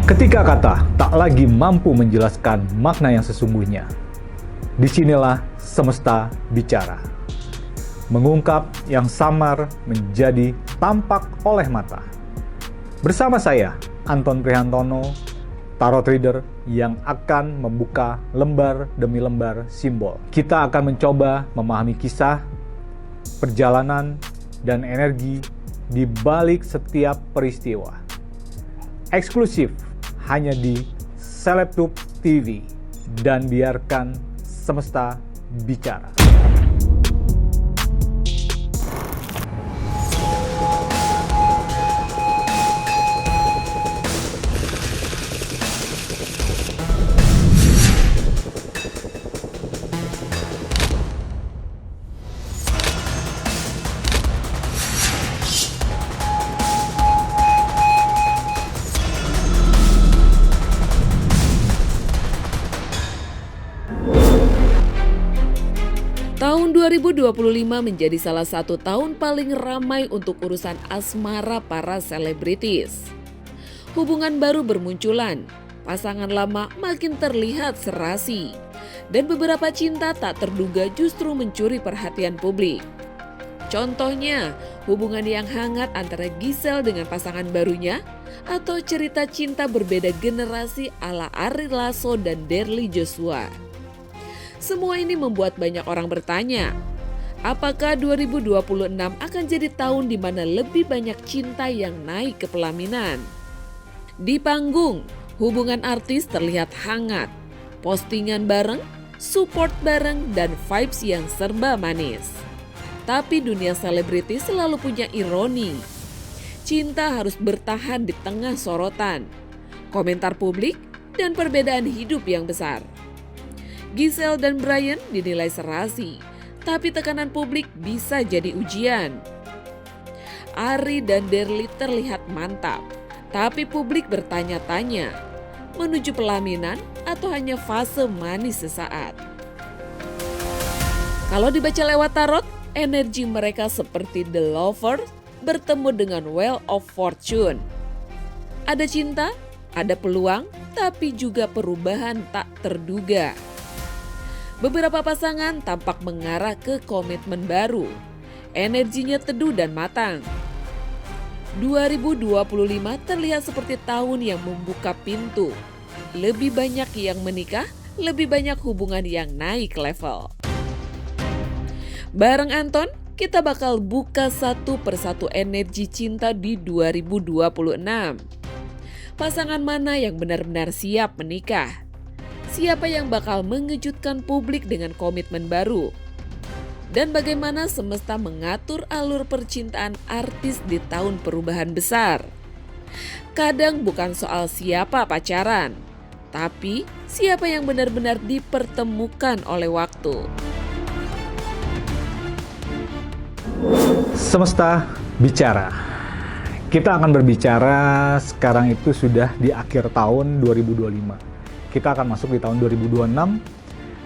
Ketika kata tak lagi mampu menjelaskan makna yang sesungguhnya, disinilah semesta bicara. Mengungkap yang samar menjadi tampak oleh mata. Bersama saya, Anton Prihantono, Tarot Reader yang akan membuka lembar demi lembar simbol. Kita akan mencoba memahami kisah, perjalanan, dan energi di balik setiap peristiwa. Eksklusif hanya di Celebtube TV, dan biarkan semesta bicara. Tahun 2025 menjadi salah satu tahun paling ramai untuk urusan asmara para selebritis. Hubungan baru bermunculan, pasangan lama makin terlihat serasi, dan beberapa cinta tak terduga justru mencuri perhatian publik. Contohnya, hubungan yang hangat antara Giselle dengan pasangan barunya, atau cerita cinta berbeda generasi ala Ari Lasso dan Derly Joshua. Semua ini membuat banyak orang bertanya, apakah 2026 akan jadi tahun di mana lebih banyak cinta yang naik ke pelaminan? Di panggung, hubungan artis terlihat hangat, postingan bareng, support bareng, dan vibes yang serba manis. Tapi dunia selebriti selalu punya ironi. Cinta harus bertahan di tengah sorotan, komentar publik, dan perbedaan hidup yang besar. Giselle dan Bryan dinilai serasi, tapi tekanan publik bisa jadi ujian. Ari dan Derly terlihat mantap, tapi publik bertanya-tanya, menuju pelaminan atau hanya fase manis sesaat? Kalau dibaca lewat tarot, energi mereka seperti The Lovers bertemu dengan Wheel of Fortune. Ada cinta, ada peluang, tapi juga perubahan tak terduga. Beberapa pasangan tampak mengarah ke komitmen baru. Energinya teduh dan matang. 2025 terlihat seperti tahun yang membuka pintu. Lebih banyak yang menikah, lebih banyak hubungan yang naik level. Bareng Anton, kita bakal buka satu persatu energi cinta di 2026. Pasangan mana yang benar-benar siap menikah? Siapa yang bakal mengejutkan publik dengan komitmen baru? Dan bagaimana semesta mengatur alur percintaan artis di tahun perubahan besar? Kadang bukan soal siapa pacaran, tapi siapa yang benar-benar dipertemukan oleh waktu. Semesta bicara. Kita akan berbicara sekarang itu sudah di akhir tahun 2025. Kita akan masuk di tahun 2026,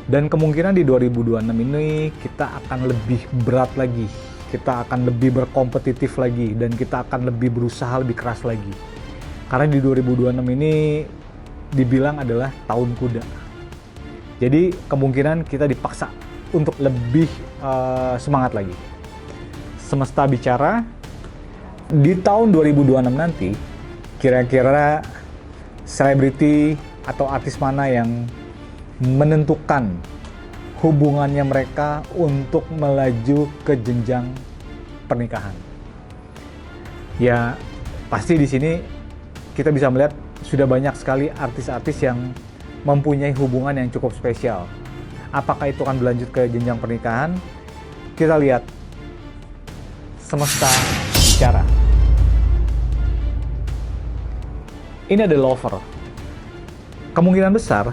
dan kemungkinan di 2026 ini kita akan lebih berat lagi, kita akan lebih berkompetitif lagi, dan kita akan lebih berusaha lebih keras lagi. Karena di 2026 ini dibilang adalah tahun kuda. Jadi kemungkinan kita dipaksa untuk lebih semangat lagi. Semesta bicara, di tahun 2026 nanti, kira-kira selebriti atau artis mana yang menentukan hubungannya mereka untuk melaju ke jenjang pernikahan. Ya, pasti di sini kita bisa melihat sudah banyak sekali artis-artis yang mempunyai hubungan yang cukup spesial. Apakah itu akan berlanjut ke jenjang pernikahan? Kita lihat semesta bicara. Ini ada Lover. Kemungkinan besar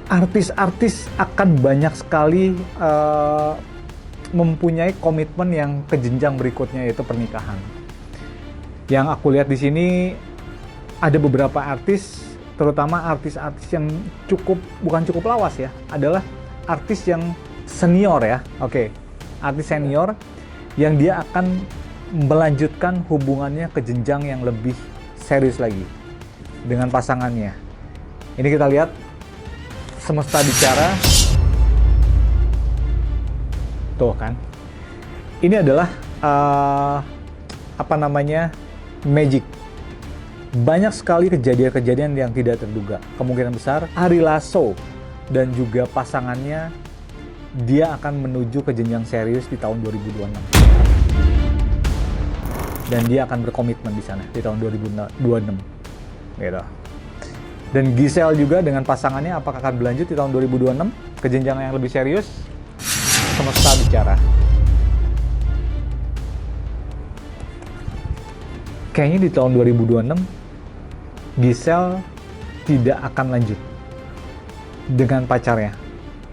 artis-artis akan banyak sekali mempunyai komitmen yang ke jenjang berikutnya, yaitu pernikahan. Yang aku lihat di sini ada beberapa artis, terutama artis-artis yang bukan cukup lawas ya, adalah artis yang senior ya. Oke, artis senior yang dia akan melanjutkan hubungannya ke jenjang yang lebih serius lagi. dengan pasangannya. Ini kita lihat semesta bicara. Tuh kan. Ini adalah magic. Banyak sekali kejadian-kejadian yang tidak terduga. Kemungkinan besar Ari Lasso dan juga pasangannya dia akan menuju ke jenjang serius di tahun 2026. Dan dia akan berkomitmen di sana di tahun 2026. Gitu. Dan Giselle juga dengan pasangannya apakah akan berlanjut di tahun 2026 ke jenjang yang lebih serius? Semesta bicara. Kayaknya di tahun 2026 Giselle tidak akan lanjut dengan pacarnya.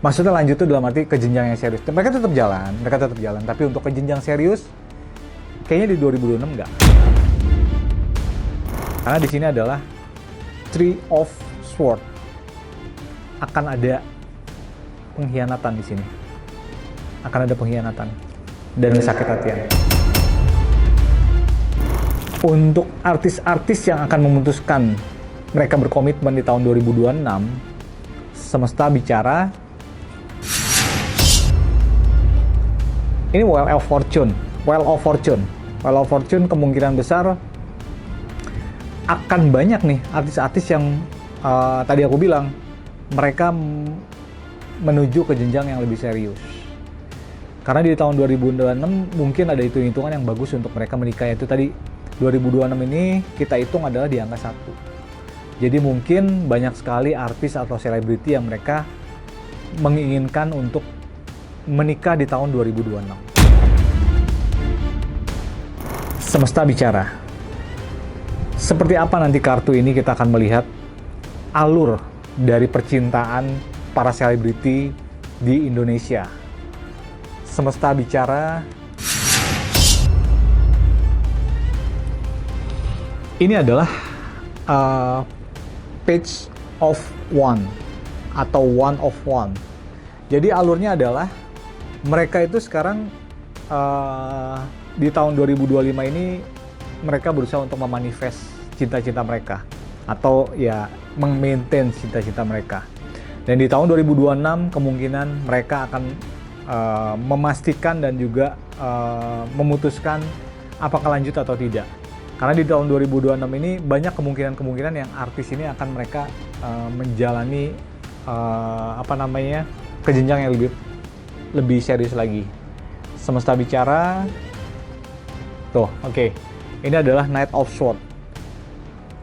Maksudnya lanjut itu dalam arti ke jenjang yang serius. Mereka tetap jalan, tapi untuk ke jenjang serius kayaknya di 2026 enggak. Karena di sini adalah Three of Swords. Akan ada pengkhianatan di sini. Akan ada pengkhianatan dan sakit hatian. Untuk artis-artis yang akan memutuskan mereka berkomitmen di tahun 2026, semesta bicara ini Wheel of Fortune kemungkinan besar akan banyak nih artis-artis yang tadi aku bilang mereka menuju ke jenjang yang lebih serius. Karena di tahun 2026 mungkin ada hitung-hitungan yang bagus untuk mereka menikah, yaitu tadi 2026 ini kita hitung adalah di angka 1. Jadi mungkin banyak sekali artis atau selebriti yang mereka menginginkan untuk menikah di tahun 2026. Semesta bicara. Seperti apa nanti kartu ini kita akan melihat alur dari percintaan para selebriti di Indonesia. Semesta bicara. Ini adalah Page of One atau One of One. Jadi alurnya adalah mereka itu sekarang di tahun 2025 ini mereka berusaha untuk memanifest cinta-cinta mereka atau ya memaintain cinta-cinta mereka. Dan di tahun 2026 kemungkinan mereka akan memastikan dan juga memutuskan apakah lanjut atau tidak. Karena di tahun 2026 ini banyak kemungkinan yang artis ini akan mereka menjalani ke jenjang yang lebih serius lagi. Semesta bicara. Tuh, oke. Ini adalah Knight of Swords.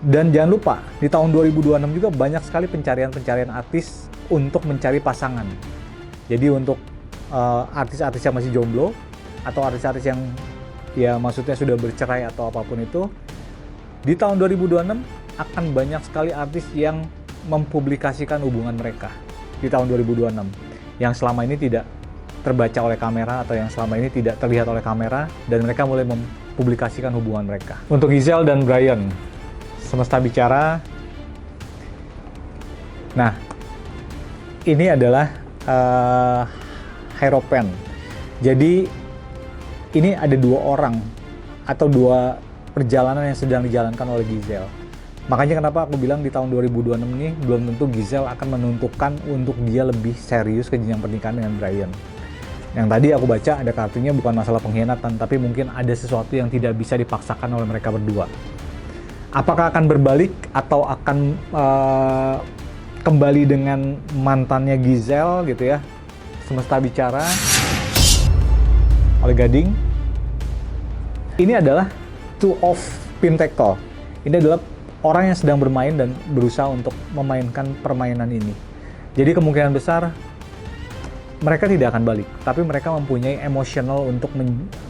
Dan jangan lupa, di tahun 2026 juga banyak sekali pencarian artis untuk mencari pasangan. Jadi untuk artis-artis yang masih jomblo atau artis-artis yang ya maksudnya sudah bercerai atau apapun itu, di tahun 2026 akan banyak sekali artis yang mempublikasikan hubungan mereka di tahun 2026 yang selama ini tidak terbaca oleh kamera atau yang selama ini tidak terlihat oleh kamera, dan mereka mulai mempublikasikan hubungan mereka. Untuk Giselle dan Brian, semesta bicara. Nah, ini adalah Hierophant. Jadi ini ada 2 orang atau 2 perjalanan yang sedang dijalankan oleh Giselle. Makanya kenapa aku bilang di tahun 2026 ini belum tentu Giselle akan menentukan untuk dia lebih serius ke jenjang pernikahan dengan Brian. Yang tadi aku baca ada kartunya bukan masalah pengkhianatan, tapi mungkin ada sesuatu yang tidak bisa dipaksakan oleh mereka berdua. Apakah akan berbalik atau akan kembali dengan mantannya Giselle gitu ya? Semesta bicara. Oleh Gading. Ini adalah Two of Pentacles. Ini adalah orang yang sedang bermain dan berusaha untuk memainkan permainan ini. Jadi kemungkinan besar mereka tidak akan balik, tapi mereka mempunyai emosional untuk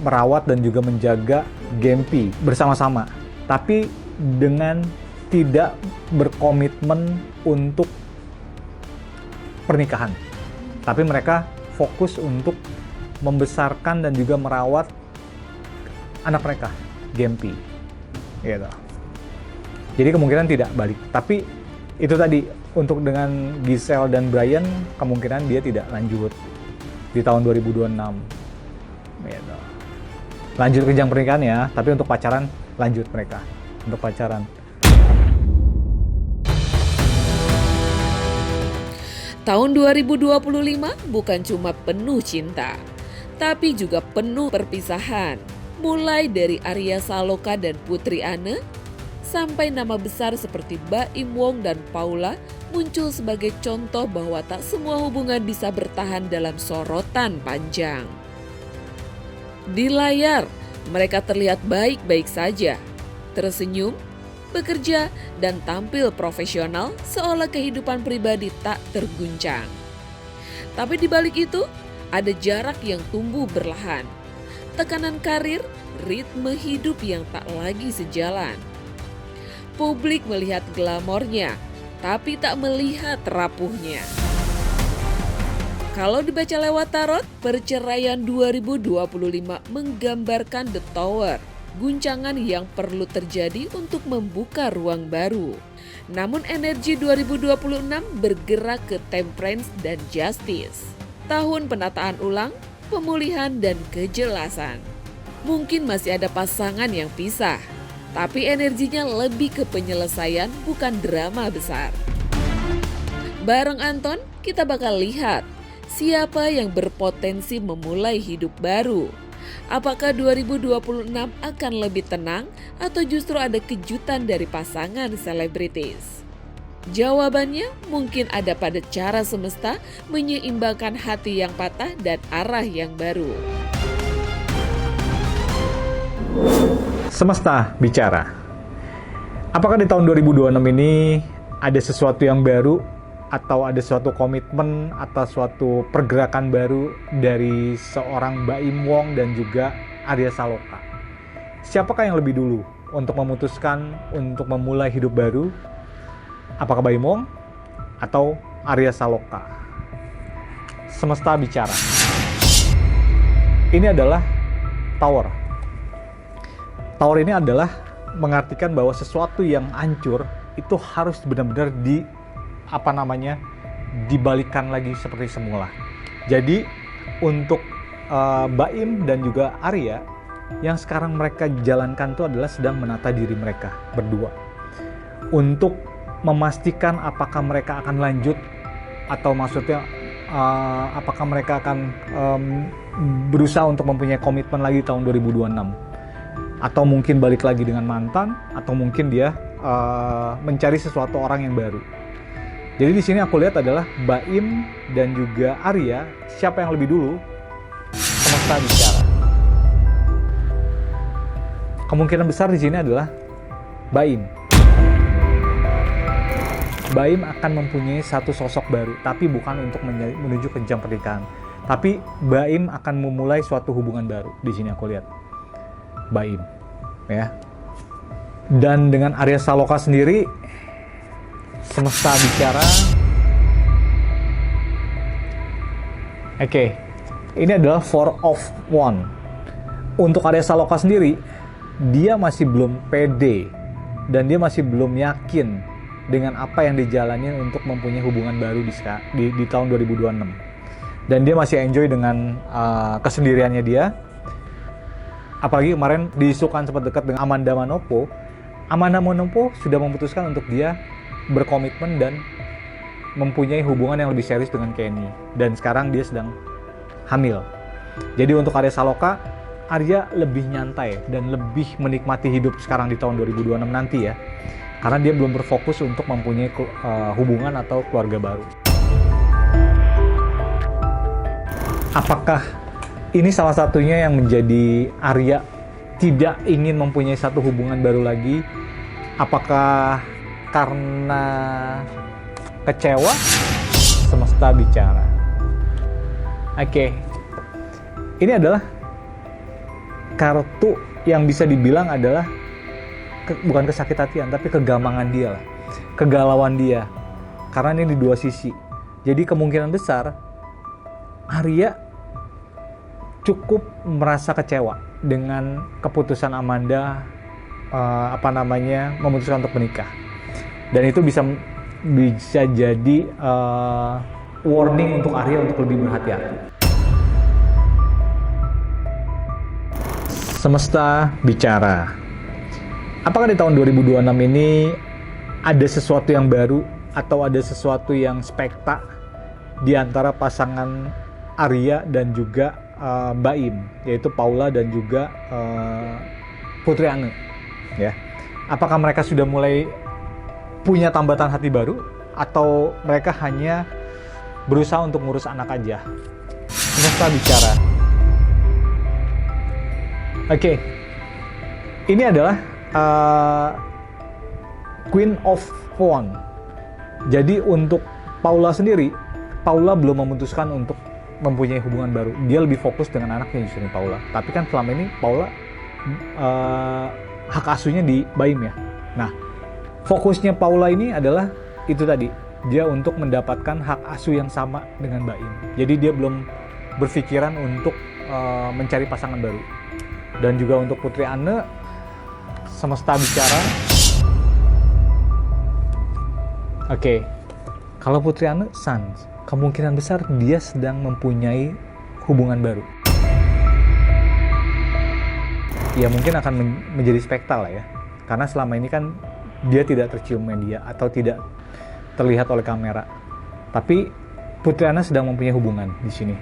merawat dan juga menjaga Gempi bersama-sama. Tapi dengan tidak berkomitmen untuk pernikahan. Tapi mereka fokus untuk membesarkan dan juga merawat anak mereka, Gempi. Gitu. Jadi kemungkinan tidak balik. Tapi itu tadi, untuk dengan Giselle dan Brian, kemungkinan dia tidak lanjut di tahun 2026. Gitu. Lanjut ke jenjang pernikahan ya, tapi untuk pacaran lanjut mereka. Untuk pacaran. Tahun 2025 bukan cuma penuh cinta, tapi juga penuh perpisahan. Mulai dari Arya Saloka dan Putri Anne, sampai nama besar seperti Baim Wong dan Paula muncul sebagai contoh bahwa tak semua hubungan bisa bertahan dalam sorotan panjang. Di layar, mereka terlihat baik-baik saja, tersenyum, bekerja, dan tampil profesional seolah kehidupan pribadi tak terguncang. Tapi di balik itu, ada jarak yang tumbuh berlahan. Tekanan karir, ritme hidup yang tak lagi sejalan. Publik melihat glamornya, tapi tak melihat rapuhnya. Kalau dibaca lewat tarot, perceraian 2025 menggambarkan The Tower, guncangan yang perlu terjadi untuk membuka ruang baru. Namun energi 2026 bergerak ke Temperance dan Justice. Tahun penataan ulang, pemulihan dan kejelasan. Mungkin masih ada pasangan yang pisah, tapi energinya lebih ke penyelesaian bukan drama besar. Bareng Anton, kita bakal lihat siapa yang berpotensi memulai hidup baru. Apakah 2026 akan lebih tenang atau justru ada kejutan dari pasangan selebritis? Jawabannya mungkin ada pada cara semesta menyeimbangkan hati yang patah dan arah yang baru. Semesta bicara. Apakah di tahun 2026 ini ada sesuatu yang baru atau ada suatu komitmen atau suatu pergerakan baru dari seorang Baim Wong dan juga Arya Saloka? Siapakah yang lebih dulu untuk memutuskan untuk memulai hidup baru? Apakah Baim Wong atau Arya Saloka? Semesta bicara. Ini adalah Tower. Tower ini adalah mengartikan bahwa sesuatu yang hancur itu harus benar-benar dibalikan lagi seperti semula. Jadi untuk Baim dan juga Arya, yang sekarang mereka jalankan itu adalah sedang menata diri mereka berdua untuk memastikan apakah mereka akan lanjut atau maksudnya apakah mereka akan berusaha untuk mempunyai komitmen lagi tahun 2026 atau mungkin balik lagi dengan mantan atau mungkin dia mencari sesuatu orang yang baru. Jadi di sini aku lihat adalah Baim dan juga Arya, siapa yang lebih dulu? Semesta bicara. Kemungkinan besar di sini adalah Baim. Baim akan mempunyai satu sosok baru, tapi bukan untuk menuju ke jenjang pernikahan. Tapi Baim akan memulai suatu hubungan baru. Di sini aku lihat Baim, ya. Dan dengan Arya Saloka sendiri, semesta bicara. Oke, ini adalah Four of Wands. Untuk Arya Saloka sendiri, dia masih belum pede dan dia masih belum yakin dengan apa yang dijalani untuk mempunyai hubungan baru di tahun 2026. Dan dia masih enjoy dengan kesendiriannya dia. Apalagi kemarin diisukan sempat dekat dengan Amanda Manopo. Amanda Manopo sudah memutuskan untuk dia berkomitmen dan mempunyai hubungan yang lebih serius dengan Kenny. Dan sekarang dia sedang hamil. Jadi untuk Arya Saloka, Arya lebih nyantai dan lebih menikmati hidup sekarang di tahun 2026 nanti ya. Karena dia belum berfokus untuk mempunyai hubungan atau keluarga baru. Apakah ini salah satunya yang menjadi Arya tidak ingin mempunyai satu hubungan baru lagi? Apakah karena kecewa? Semesta bicara. Oke. Ini adalah kartu yang bisa dibilang adalah bukan kesakit hatian, tapi kegamangan dia lah, kegalauan dia. Karena ini di dua sisi. Jadi kemungkinan besar Arya cukup merasa kecewa dengan keputusan Amanda memutuskan untuk menikah. Dan itu bisa jadi warning untuk Arya untuk lebih berhati-hati. Semesta bicara. Apakah di tahun 2026 ini ada sesuatu yang baru atau ada sesuatu yang spektak di antara pasangan Arya dan juga Mbak Im, yaitu Paula dan juga Putri Ane. Ya, apakah mereka sudah mulai punya tambatan hati baru atau mereka hanya berusaha untuk ngurus anak aja? Semesta bicara. Oke, ini adalah Queen of Wands. Jadi untuk Paula sendiri, Paula belum memutuskan untuk mempunyai hubungan baru. Dia lebih fokus dengan anaknya justru Paula. Tapi kan selama ini Paula hak asuhnya di Baim ya. Nah, fokusnya Paula ini adalah itu tadi. Dia untuk mendapatkan hak asuh yang sama dengan Baim. Jadi dia belum berpikiran untuk mencari pasangan baru. Dan juga untuk Putri Ane, semesta bicara. Oke, kalau Putri Ane, Sun, kemungkinan besar dia sedang mempunyai hubungan baru. Ya mungkin akan menjadi spektal lah ya, karena selama ini kan dia tidak tercium media atau tidak terlihat oleh kamera. Tapi Putri Ane sedang mempunyai hubungan di sini.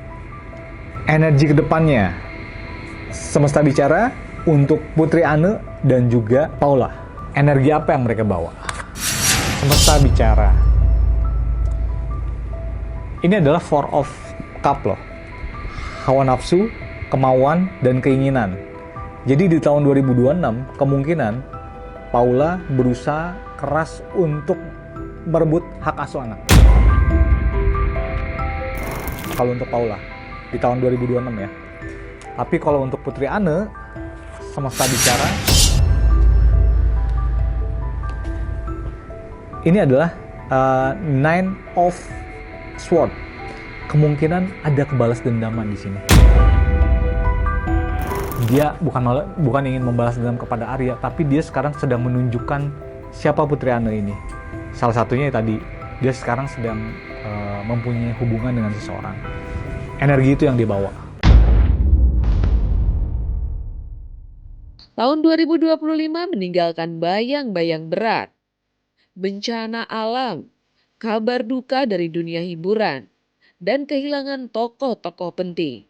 Energi kedepannya, semesta bicara untuk Putri Ane dan juga Paula. Energi apa yang mereka bawa? Semesta bicara. Ini adalah Four of Cup loh. Hawa nafsu, kemauan, dan keinginan. Jadi di tahun 2026 kemungkinan Paula berusaha keras untuk merebut hak asuh anak. Kalau untuk Paula di tahun 2026 ya. Tapi kalau untuk Putri Ane, semesta bicara, ini adalah Nine of Swords. Kemungkinan ada kebalas dendaman di sini. Dia bukan ingin membalas dendam kepada Arya, tapi dia sekarang sedang menunjukkan siapa Putri Ane ini. Salah satunya tadi, dia sekarang sedang mempunyai hubungan dengan seseorang. Energi itu yang dibawa. Tahun 2025 meninggalkan bayang-bayang berat, bencana alam, kabar duka dari dunia hiburan, dan kehilangan tokoh-tokoh penting.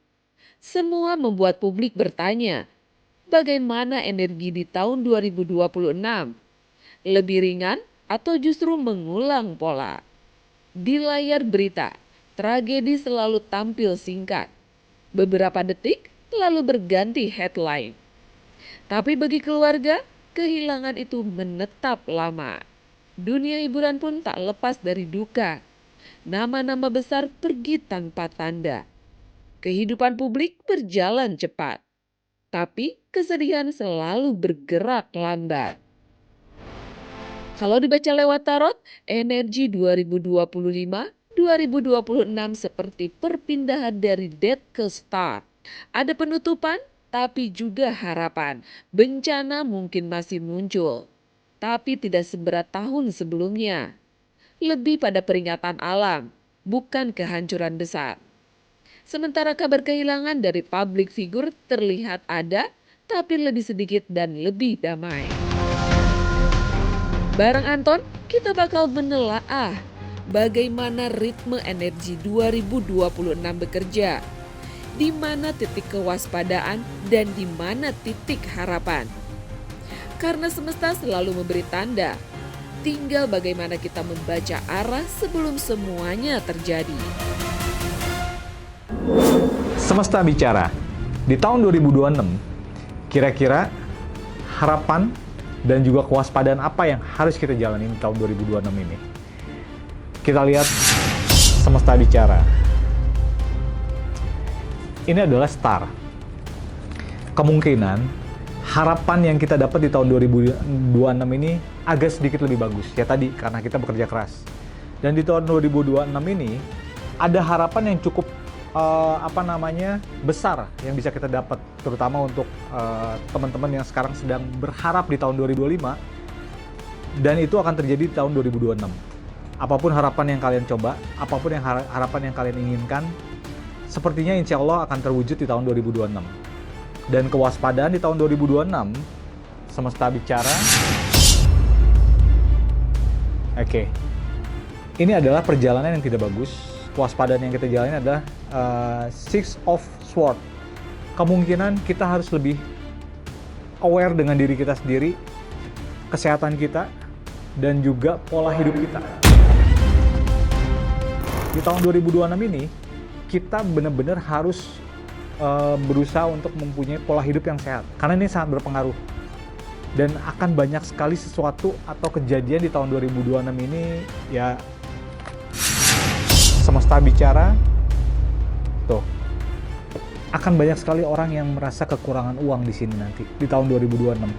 Semua membuat publik bertanya, bagaimana energi di tahun 2026? Lebih ringan atau justru mengulang pola? Di layar berita, tragedi selalu tampil singkat. Beberapa detik lalu berganti headline. Tapi bagi keluarga, kehilangan itu menetap lama. Dunia hiburan pun tak lepas dari duka. Nama-nama besar pergi tanpa tanda. Kehidupan publik berjalan cepat. Tapi kesedihan selalu bergerak lambat. Kalau dibaca lewat tarot, energi 2025-2026 seperti perpindahan dari death ke start. Ada penutupan, tapi juga harapan. Bencana mungkin masih muncul, tapi tidak seberat tahun sebelumnya. Lebih pada peringatan alam, bukan kehancuran besar. Sementara kabar kehilangan dari public figure terlihat ada, tapi lebih sedikit dan lebih damai. Bareng Anton, kita bakal menelaah bagaimana ritme energi 2026 bekerja, di mana titik kewaspadaan dan di mana titik harapan. Karena semesta selalu memberi tanda, tinggal bagaimana kita membaca arah sebelum semuanya terjadi. Semesta bicara, di tahun 2026, kira-kira harapan dan juga kewaspadaan apa yang harus kita jalani di tahun 2026 ini? Kita lihat semesta bicara. Ini adalah star. Kemungkinan harapan yang kita dapat di tahun 2026 ini agak sedikit lebih bagus. Ya tadi, karena kita bekerja keras. Dan di tahun 2026 ini ada harapan yang cukup besar yang bisa kita dapat, terutama untuk teman-teman yang sekarang sedang berharap di tahun 2025, dan itu akan terjadi di tahun 2026. Apapun harapan yang kalian coba, apapun yang harapan yang kalian inginkan, sepertinya insya Allah akan terwujud di tahun 2026. Dan kewaspadaan di tahun 2026, semesta bicara. Oke. Ini adalah perjalanan yang tidak bagus, kewaspadaan yang kita jalani adalah Six of Swords. Kemungkinan kita harus lebih aware dengan diri kita sendiri, kesehatan kita, dan juga pola hidup kita. Di tahun 2026 ini, kita benar-benar harus berusaha untuk mempunyai pola hidup yang sehat. Karena ini sangat berpengaruh. Dan akan banyak sekali sesuatu atau kejadian di tahun 2026 ini, ya semesta bicara, tuh. Akan banyak sekali orang yang merasa kekurangan uang di sini nanti, di tahun 2026.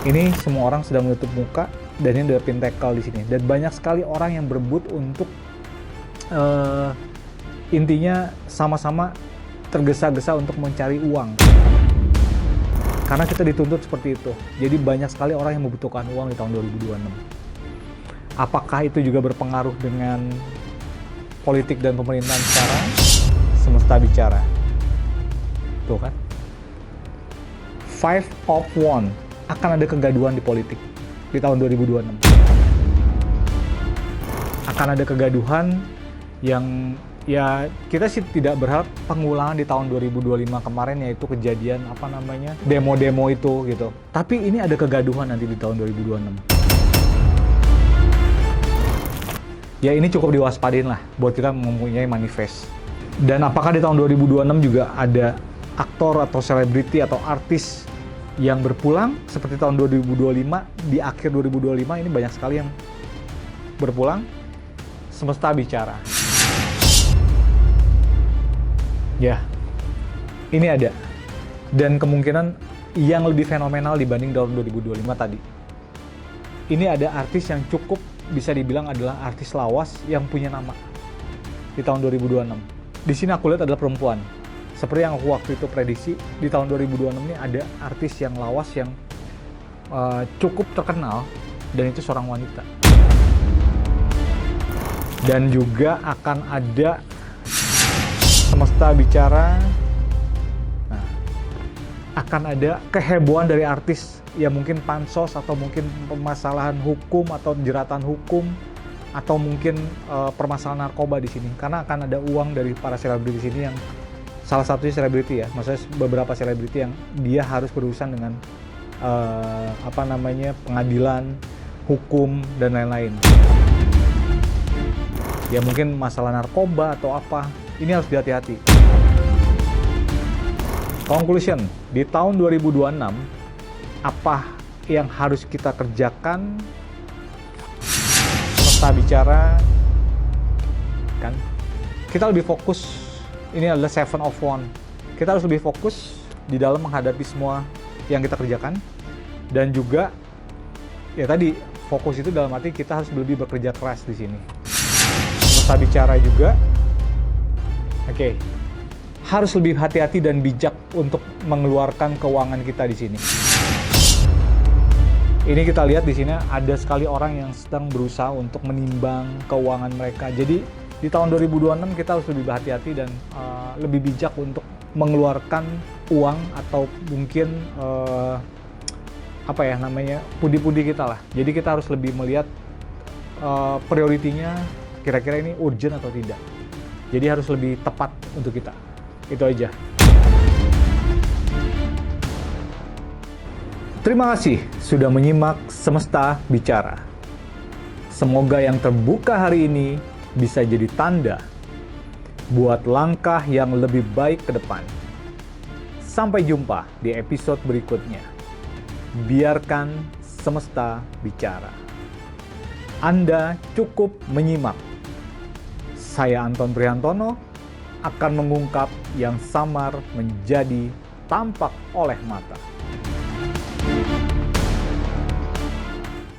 Ini semua orang sedang menutup muka, dan ini udah pintekal di sini. Dan banyak sekali orang yang berebut untuk intinya sama-sama tergesa-gesa untuk mencari uang. Karena kita dituntut seperti itu. Jadi banyak sekali orang yang membutuhkan uang di tahun 2026. Apakah itu juga berpengaruh dengan politik dan pemerintahan sekarang? Semesta bicara. Tuh kan. Five of Wands. Akan ada kegaduhan di politik di tahun 2026. Akan ada kegaduhan yang ya kita sih tidak berharap pengulangan di tahun 2025 kemarin, yaitu kejadian demo-demo itu gitu. Tapi ini ada kegaduhan nanti di tahun 2026. Ya ini cukup diwaspadin lah buat kita mempunyai manifest. Dan apakah di tahun 2026 juga ada aktor atau selebriti atau artis yang berpulang seperti tahun 2025, di akhir 2025 ini banyak sekali yang berpulang. Semesta bicara. Ya, ini ada. Dan kemungkinan yang lebih fenomenal dibanding tahun 2025 tadi. Ini ada artis yang cukup bisa dibilang adalah artis lawas yang punya nama di tahun 2026. Di sini aku lihat adalah perempuan. Seperti yang aku waktu itu prediksi, di tahun 2026 ini ada artis yang lawas yang cukup terkenal, dan itu seorang wanita. Dan juga akan ada semesta bicara, nah, akan ada kehebohan dari artis, ya mungkin pansos atau mungkin permasalahan hukum atau jeratan hukum, atau mungkin permasalahan narkoba di sini. Karena akan ada uang dari para selebriti di sini, yang salah satunya selebriti ya, maksudnya beberapa selebriti yang dia harus berurusan dengan pengadilan, hukum, dan lain-lain. Ya mungkin masalah narkoba atau apa, ini harus hati-hati. Conclusion, di tahun 2026, apa yang harus kita kerjakan? Semesta bicara, kan? Kita lebih fokus, ini adalah Seven of Wands. Kita harus lebih fokus di dalam menghadapi semua yang kita kerjakan. Dan juga, ya tadi, fokus itu dalam arti kita harus lebih bekerja keras di sini. Semesta bicara juga, oke, harus lebih hati-hati dan bijak untuk mengeluarkan keuangan kita di sini. Ini kita lihat di sini ada sekali orang yang sedang berusaha untuk menimbang keuangan mereka. Jadi di tahun 2026 kita harus lebih berhati-hati dan lebih bijak untuk mengeluarkan uang atau mungkin pundi-pundi kita lah. Jadi kita harus lebih melihat prioritinya, kira-kira ini urgent atau tidak. Jadi harus lebih tepat untuk kita. Itu aja. Terima kasih sudah menyimak Semesta Bicara. Semoga yang terbuka hari ini bisa jadi tanda buat langkah yang lebih baik ke depan. Sampai jumpa di episode berikutnya. Biarkan semesta bicara. Anda cukup menyimak. Saya Anton Prihantono akan mengungkap yang samar menjadi tampak oleh mata.